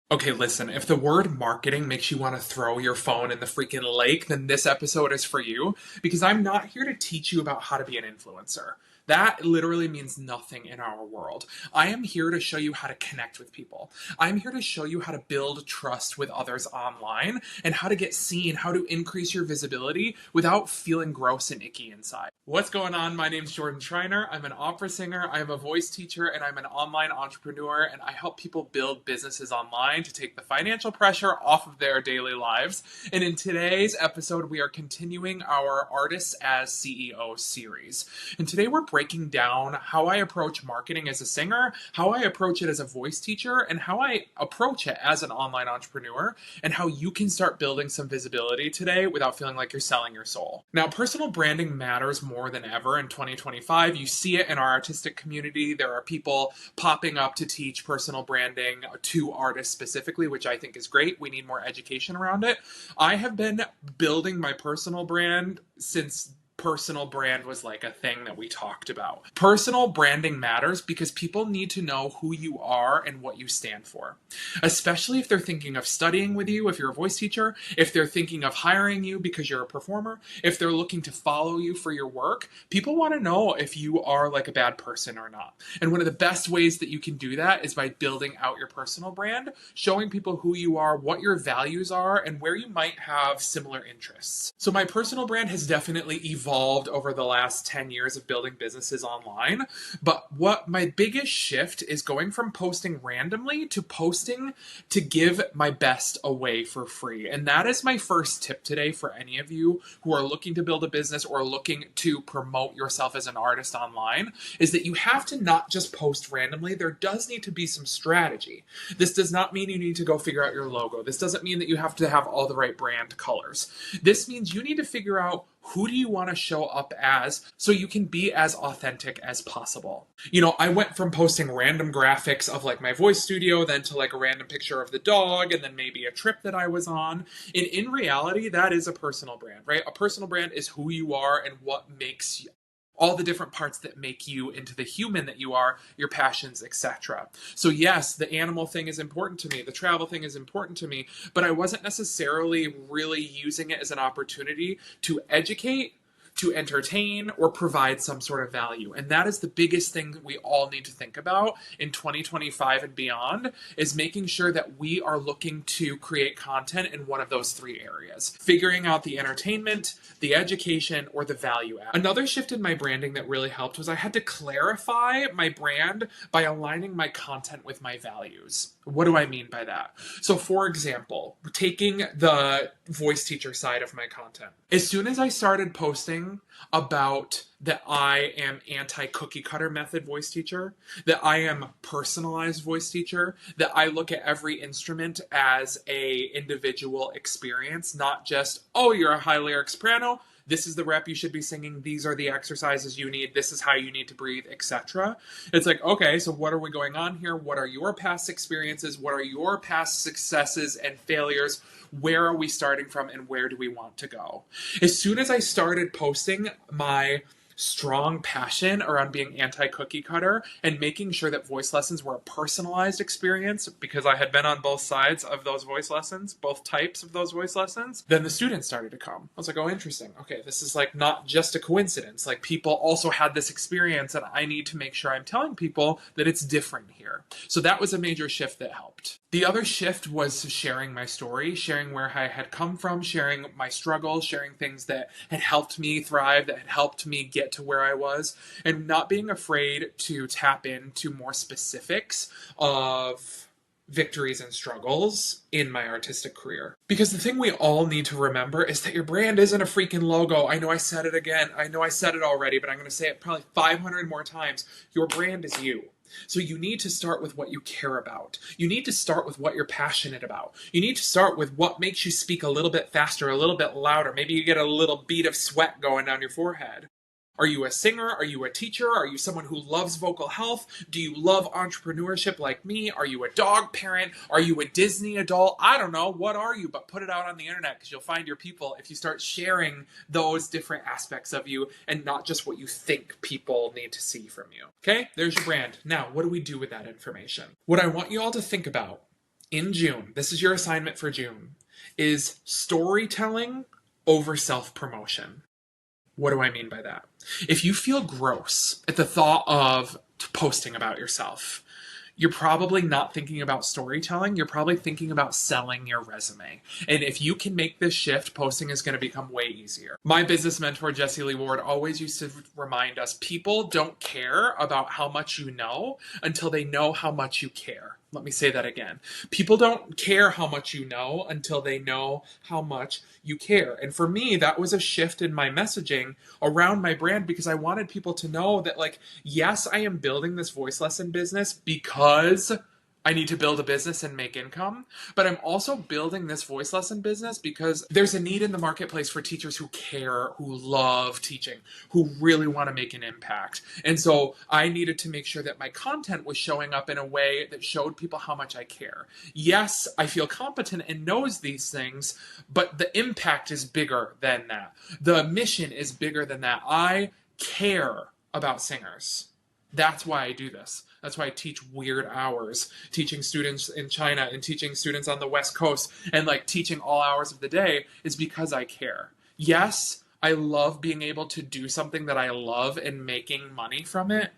Okay, listen, if the word marketing makes you want to throw your phone in the freaking lake, then this episode is for you because I'm not here to teach you about how to be an influencer. That literally means nothing in our world. I am here to show you how to connect with people. I'm here to show you how to build trust with others online and how to get seen, how to increase your visibility without feeling gross and icky inside. What's going on? My name's Jordan Schreiner. I'm an opera singer, I'm a voice teacher, and I'm an online entrepreneur, and I help people build businesses online to take the financial pressure off of their daily lives. And in today's episode, we are continuing our Artists as CEO series. And today we're breaking down how I approach marketing as a singer, how I approach it as a voice teacher, and how I approach it as an online entrepreneur, and how you can start building some visibility today without feeling like you're selling your soul. Now, personal branding matters more than ever in 2025. You see it in our artistic community. There are people popping up to teach personal branding to artists specifically, which I think is great. We need more education around it. I have been building my personal brand since personal brand was like a thing that we talked about. Personal branding matters because people need to know who you are and what you stand for. Especially if they're thinking of studying with you, if you're a voice teacher, if they're thinking of hiring you because you're a performer, if they're looking to follow you for your work, people want to know if you are like a bad person or not. And one of the best ways that you can do that is by building out your personal brand, showing people who you are, what your values are, and where you might have similar interests. So my personal brand has definitely evolved over the last 10 years of building businesses online. But what my biggest shift is going from posting randomly to posting to give my best away for free. And that is my first tip today for any of you who are looking to build a business or looking to promote yourself as an artist online, is that you have to not just post randomly. There does need to be some strategy. This does not mean you need to go figure out your logo. This doesn't mean that you have to have all the right brand colors. This means you need to figure out who do you want to show up as so you can be as authentic as possible. You know, I went from posting random graphics of like my voice studio, then to like a random picture of the dog, and then maybe a trip that I was on. And in reality, that is a personal brand, right? A personal brand is who you are and what makes you, all the different parts that make you into the human that you are, your passions, etc. So yes, the animal thing is important to me, the travel thing is important to me, but I wasn't necessarily really using it as an opportunity to educate, to entertain, or provide some sort of value. And that is the biggest thing that we all need to think about in 2025 and beyond, is making sure that we are looking to create content in one of those three areas. Figuring out the entertainment, the education, or the value add. Another shift in my branding that really helped was I had to clarify my brand by aligning my content with my values. What do I mean by that? So for example, taking the voice teacher side of my content. As soon as I started posting about that I am anti-cookie cutter method voice teacher, that I am personalized voice teacher, that I look at every instrument as a individual experience, not just, oh, you're a high lyric soprano, this is the rep you should be singing, these are the exercises you need, this is how you need to breathe, etc. It's like, okay, so what are we going on here? What are your past experiences? What are your past successes and failures? Where are we starting from and where do we want to go? As soon as I started posting my strong passion around being anti-cookie cutter and making sure that voice lessons were a personalized experience, because I had been on both sides of those voice lessons, both types of those voice lessons, then the students started to come. I was like, oh, interesting. Okay, this is like not just a coincidence. Like people also had this experience and I need to make sure I'm telling people that it's different here. So that was a major shift that helped. The other shift was sharing my story, sharing where I had come from, sharing my struggles, sharing things that had helped me thrive, that had helped me get to where I was, and not being afraid to tap into more specifics of victories and struggles in my artistic career. Because the thing we all need to remember is that your brand isn't a freaking logo. I know I said it again. I know I said it already, but I'm going to say it probably 500 more times. Your brand is you. So you need to start with what you care about. You need to start with what you're passionate about. You need to start with what makes you speak a little bit faster, a little bit louder. Maybe you get a little bead of sweat going down your forehead. Are you a singer? Are you a teacher? Are you someone who loves vocal health? Do you love entrepreneurship like me? Are you a dog parent? Are you a Disney adult? I don't know. What are you? But put it out on the internet because you'll find your people if you start sharing those different aspects of you and not just what you think people need to see from you. Okay? There's your brand. Now, what do we do with that information? What I want you all to think about In June, this is your assignment for June, is storytelling over self-promotion. What do I mean by that? If you feel gross at the thought of posting about yourself, you're probably not thinking about storytelling. You're probably thinking about selling your resume. And if you can make this shift, posting is going to become way easier. My business mentor, Jesse Lee Ward, always used to remind us people don't care about how much you know until they know how much you care. Let me say that again. People don't care how much you know until they know how much you care. And for me, that was a shift in my messaging around my brand because I wanted people to know that, like, yes, I am building this voice lesson business because I need to build a business and make income, but I'm also building this voice lesson business because there's a need in the marketplace for teachers who care, who love teaching, who really want to make an impact. And so I needed to make sure that my content was showing up in a way that showed people how much I care. Yes, I feel competent and knows these things, but the impact is bigger than that. The mission is bigger than that. I care about singers. That's why I do this. That's why I teach weird hours, teaching students in China and teaching students on the West Coast and like teaching all hours of the day is because I care. Yes, I love being able to do something that I love and making money from it,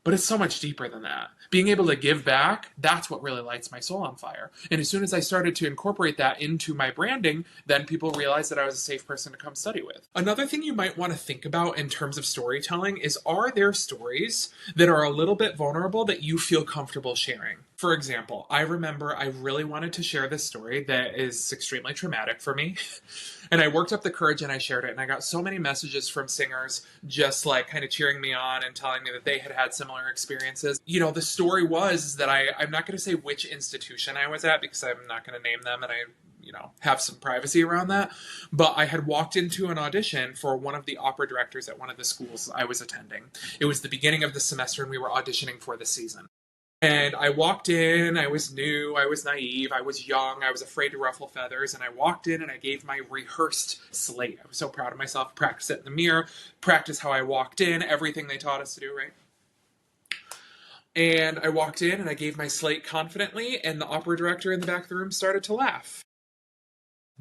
but it's so much deeper than that. Being able to give back, that's what really lights my soul on fire. And as soon as I started to incorporate that into my branding, then people realized that I was a safe person to come study with. Another thing you might want to think about in terms of storytelling is, are there stories that are a little bit vulnerable that you feel comfortable sharing? For example, I remember I really wanted to share this story that is extremely traumatic for me. And I worked up the courage and I shared it. And I got so many messages from singers just like kind of cheering me on and telling me that they had had similar experiences. You know, the story was that I'm not going to say which institution I was at because I'm not going to name them and I have some privacy around that. But I had walked into an audition for one of the opera directors at one of the schools I was attending. It was the beginning of the semester and we were auditioning for the season. And I walked in, I was new, I was naive, I was young, I was afraid to ruffle feathers, and I walked in and I gave my rehearsed slate. I was so proud of myself, practice it in the mirror, practice how I walked in, everything they taught us to do, right? And I walked in and I gave my slate confidently, and the opera director in the back of the room started to laugh.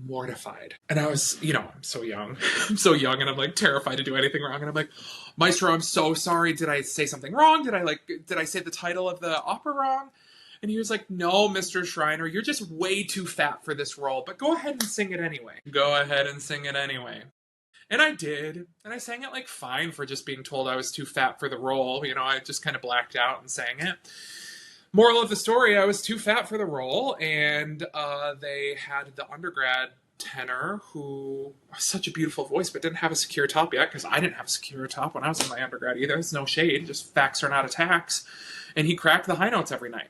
Mortified. And I was, I'm so young. I'm so young and I'm like terrified to do anything wrong. And I'm like, Maestro, I'm so sorry. Did I say something wrong? Did I say the title of the opera wrong? And he was like, no, Mr. Schreiner, you're just way too fat for this role, but go ahead and sing it anyway. Go ahead and sing it anyway. And I did. And I sang it like fine for just being told I was too fat for the role. I just kind of blacked out and sang it. Moral of the story, I was too fat for the role, and they had the undergrad tenor who was such a beautiful voice but didn't have a secure top yet, because I didn't have a secure top when I was in my undergrad either. There's no shade, just facts are not attacks. And he cracked the high notes every night.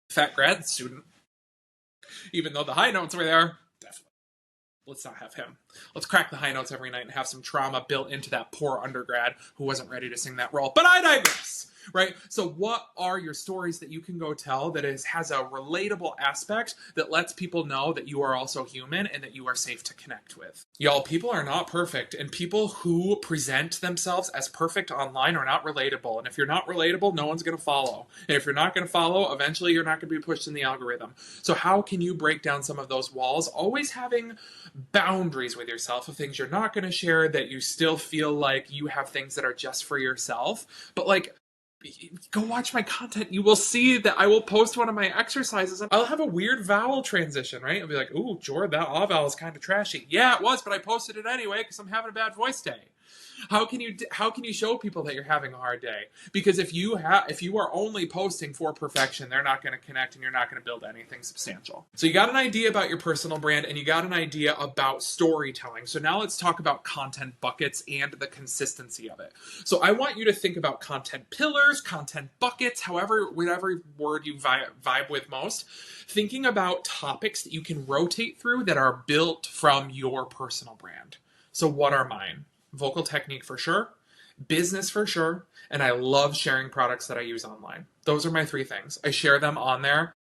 Fat grad student. Even though the high notes were there, definitely. Let's not have him. Let's crack the high notes every night and have some trauma built into that poor undergrad who wasn't ready to sing that role. But I digress. Right? So what are your stories that you can go tell that has a relatable aspect that lets people know that you are also human and that you are safe to connect with? Y'all, people are not perfect, and people who present themselves as perfect online are not relatable. And if you're not relatable, no one's going to follow. And if you're not going to follow, eventually you're not going to be pushed in the algorithm. So how can you break down some of those walls? Always having boundaries with yourself of things you're not going to share, that you still feel like you have things that are just for yourself. But like, go watch my content. You will see that I will post one of my exercises and I'll have a weird vowel transition, right? I'll be like, ooh, Jord, that ah vowel is kind of trashy. Yeah, it was, but I posted it anyway because I'm having a bad voice day. How can you show people that you're having a hard day? Because if you are only posting for perfection, they're not going to connect and you're not going to build anything substantial. So you got an idea about your personal brand and you got an idea about storytelling. So now let's talk about content buckets and the consistency of it. So I want you to think about content pillars, content buckets, whatever word you vibe with most. Thinking about topics that you can rotate through that are built from your personal brand. So what are mine? Vocal technique for sure, business for sure, and I love sharing products that I use online. Those are my three things. I share them on there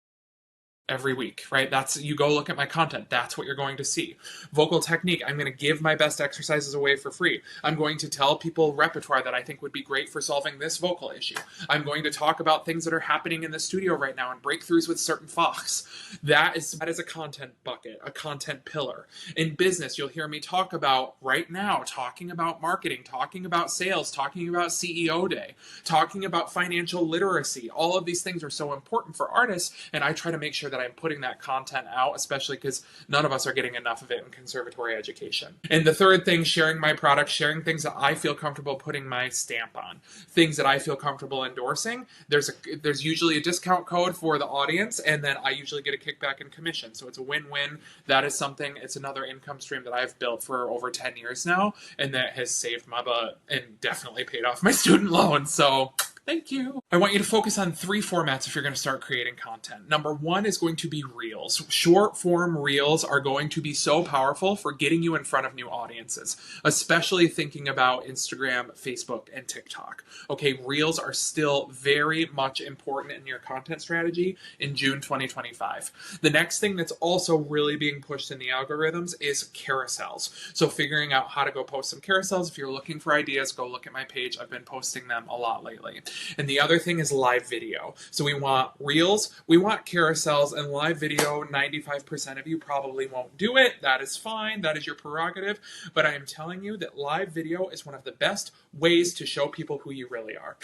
every week, right? You go look at my content. That's what you're going to see. Vocal technique. I'm going to give my best exercises away for free. I'm going to tell people repertoire that I think would be great for solving this vocal issue. I'm going to talk about things that are happening in the studio right now and breakthroughs with certain Fox. That is a content bucket, a content pillar. In business, you'll hear me talk about right now, talking about marketing, talking about sales, talking about CEO day, talking about financial literacy. All of these things are so important for artists, and I try to make sure that I'm putting that content out, especially because none of us are getting enough of it in conservatory education. And the third thing, sharing my products, sharing things that I feel comfortable putting my stamp on, things that I feel comfortable endorsing. There's usually a discount code for the audience, and then I usually get a kickback in commission. So it's a win-win. That is something, it's another income stream that I've built for over 10 years now, and that has saved my butt and definitely paid off my student loans. So thank you. I want you to focus on 3 formats if you're going to start creating content. Number 1 is going to be reels. Short form reels are going to be so powerful for getting you in front of new audiences, especially thinking about Instagram, Facebook, and TikTok. Okay, reels are still very much important in your content strategy in June 2025. The next thing that's also really being pushed in the algorithms is carousels. So figuring out how to go post some carousels. If you're looking for ideas, go look at my page. I've been posting them a lot lately. And the other thing is live video. So we want reels, we want carousels, and live video. 95% of you probably won't do it. That is fine. That is your prerogative. But I am telling you that live video is one of the best ways to show people who you really are.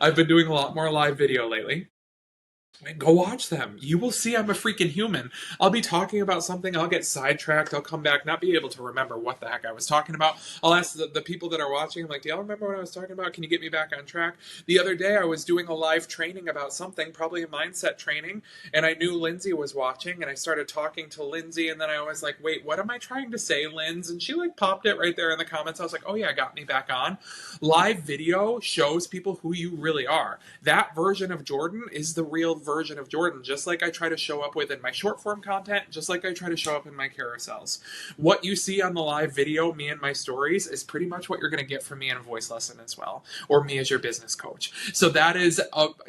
I've been doing a lot more live video lately. Go watch them. You will see I'm a freaking human. I'll be talking about something, I'll get sidetracked, I'll come back, not be able to remember what the heck I was talking about. I'll ask the people that are watching, I'm like, do y'all remember what I was talking about? Can you get me back on track? The other day I was doing a live training about something, probably a mindset training, and I knew Lindsay was watching, and I started talking to Lindsay, and then I was like, wait, what am I trying to say, Linz? And she popped it right there in the comments. I was like, oh yeah, got me back on. Live video shows people who you really are. That version of Jordan is the real version of Jordan, just like I try to show up with in my short form content, just like I try to show up in my carousels. What you see on the live video, me and my stories, is pretty much what you're going to get from me in a voice lesson as well, or me as your business coach. So that is,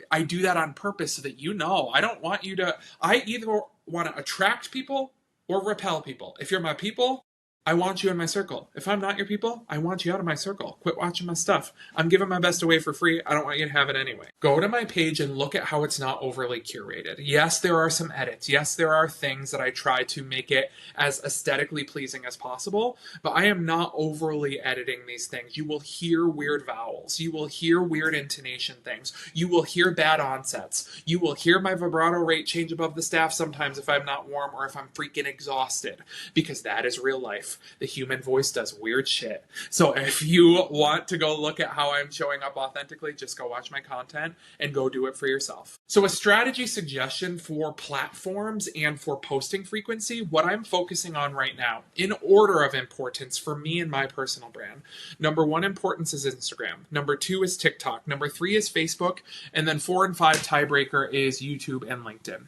I do that on purpose so that I don't want you to, I either want to attract people or repel people. If you're my people, I want you in my circle. If I'm not your people, I want you out of my circle. Quit watching my stuff. I'm giving my best away for free. I don't want you to have it anyway. Go to my page and look at how it's not overly curated. Yes, there are some edits. Yes, there are things that I try to make it as aesthetically pleasing as possible, but I am not overly editing these things. You will hear weird vowels. You will hear weird intonation things. You will hear bad onsets. You will hear my vibrato rate change above the staff sometimes if I'm not warm or if I'm freaking exhausted, because that is real life. The human voice does weird shit. So if you want to go look at how I'm showing up authentically, just go watch my content and go do it for yourself. So a strategy suggestion for platforms and for posting frequency, what I'm focusing on right now, in order of importance for me and my personal brand. Number 1 importance is Instagram. Number 2 is TikTok. Number 3 is Facebook. And then 4 and 5 tiebreaker is YouTube and LinkedIn.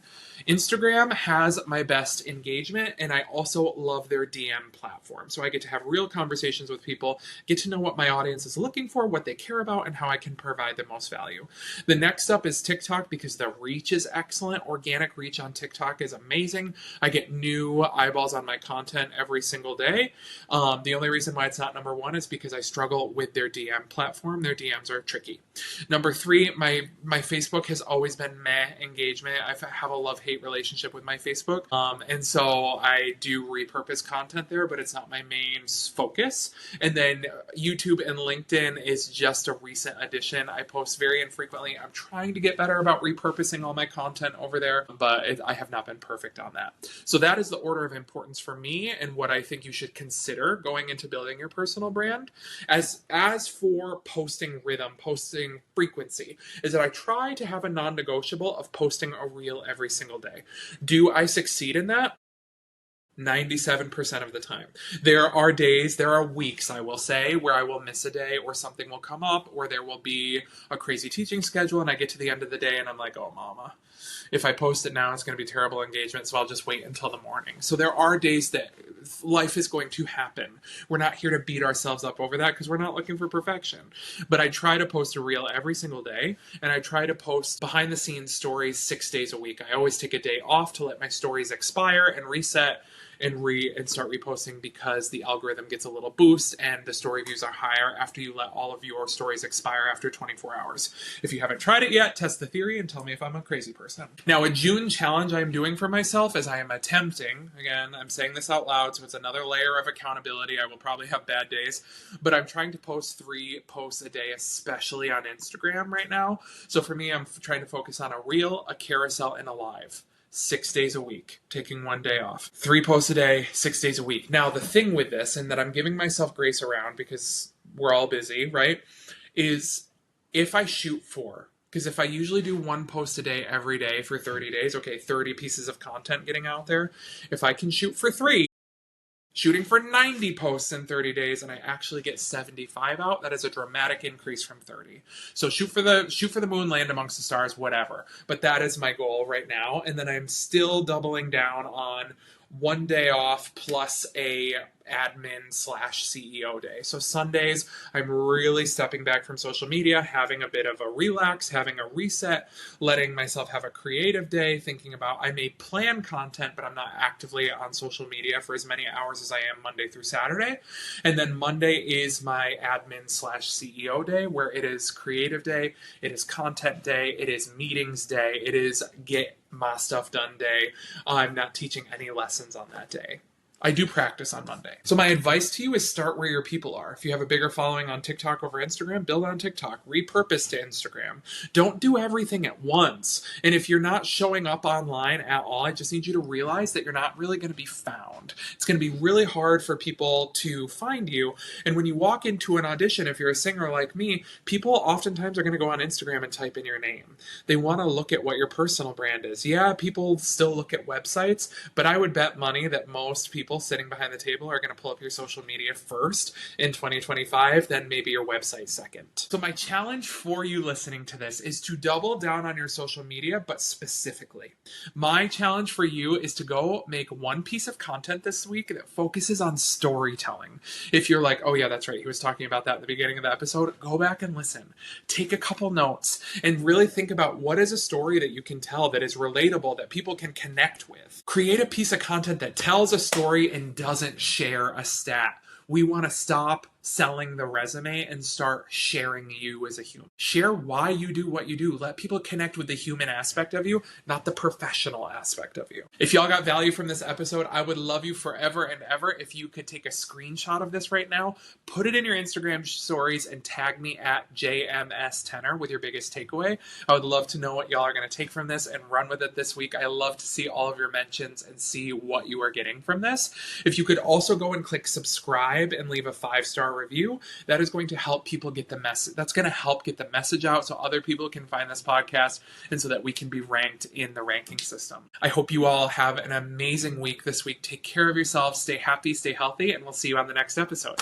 Instagram has my best engagement, and I also love their DM platform. So I get to have real conversations with people, get to know what my audience is looking for, what they care about, and how I can provide the most value. The next up is TikTok because the reach is excellent. Organic reach on TikTok is amazing. I get new eyeballs on my content every single day. The only reason why it's not number 1 is because I struggle with their DM platform. Their DMs are tricky. Number 3, my Facebook has always been meh engagement. I have a love-hate relationship with my Facebook. And so I do repurpose content there, but it's not my main focus. And then YouTube and LinkedIn is just a recent addition. I post very infrequently. I'm trying to get better about repurposing all my content over there, but I have not been perfect on that. So that is the order of importance for me and what I think you should consider going into building your personal brand. As for posting rhythm, posting frequency, is that I try to have a non-negotiable of posting a reel every single day. Do I succeed in that? 97% of the time. There are days, there are weeks, I will say, where I will miss a day or something will come up or there will be a crazy teaching schedule and I get to the end of the day and I'm like, oh mama, if I post it now, it's going to be terrible engagement, so I'll just wait until the morning. So there are days that life is going to happen. We're not here to beat ourselves up over that because we're not looking for perfection. But I try to post a reel every single day, and I try to post behind the scenes stories 6 days a week. I always take a day off to let my stories expire and reset and start reposting, because the algorithm gets a little boost and the story views are higher after you let all of your stories expire after 24 hours. If you haven't tried it yet, test the theory and tell me if I'm a crazy person. Now, a June challenge I'm doing for myself is I am attempting, again, I'm saying this out loud, so it's another layer of accountability. I will probably have bad days, but I'm trying to post 3 posts a day, especially on Instagram right now. So for me, I'm trying to focus on a reel, a carousel, and a live. 6 days a week, taking 1 day off. 3 posts a day, 6 days a week. Now, the thing with this, and that I'm giving myself grace around because we're all busy, right, is if I shoot for, because if I usually do 1 post a day every day for 30 days, okay, 30 pieces of content getting out there. If I can shoot for 3, shooting for 90 posts in 30 days, and I actually get 75 out, that is a dramatic increase from 30. So shoot for the moon, land amongst the stars, whatever. But that is my goal right now. And then I'm still doubling down on 1 day off plus a admin/CEO day. So Sundays, I'm really stepping back from social media, having a bit of a relax, having a reset, letting myself have a creative day, thinking about, I may plan content, but I'm not actively on social media for as many hours as I am Monday through Saturday. And then Monday is my admin/CEO day, where it is creative day, it is content day, it is meetings day, it is get my stuff done day. I'm not teaching any lessons on that day. I do practice on Monday. So my advice to you is start where your people are. If you have a bigger following on TikTok over Instagram, build on TikTok. Repurpose to Instagram. Don't do everything at once. And if you're not showing up online at all, I just need you to realize that you're not really going to be found. It's going to be really hard for people to find you. And when you walk into an audition, if you're a singer like me, people oftentimes are going to go on Instagram and type in your name. They want to look at what your personal brand is. Yeah, people still look at websites, but I would bet money that most people sitting behind the table are going to pull up your social media first in 2025, then maybe your website second. So my challenge for you listening to this is to double down on your social media, but specifically. My challenge for you is to go make 1 piece of content this week that focuses on storytelling. If you're like, oh yeah, that's right, he was talking about that at the beginning of the episode, go back and listen. Take a couple notes and really think about what is a story that you can tell that is relatable, that people can connect with. Create a piece of content that tells a story and doesn't share a stat. We want to stop selling the resume and start sharing you as a human. Share why you do what you do. Let people connect with the human aspect of you, not the professional aspect of you. If y'all got value from this episode, I would love you forever and ever if you could take a screenshot of this right now, put it in your Instagram stories, and tag me at JMSTenor with your biggest takeaway. I would love to know what y'all are going to take from this and run with it this week. I love to see all of your mentions and see what you are getting from this. If you could also go and click subscribe and leave a 5-star review, that is going to help people get the message. That's going to help get the message out so other people can find this podcast and so that we can be ranked in the ranking system. I hope you all have an amazing week this week. Take care of yourselves, stay happy, stay healthy, and we'll see you on the next episode.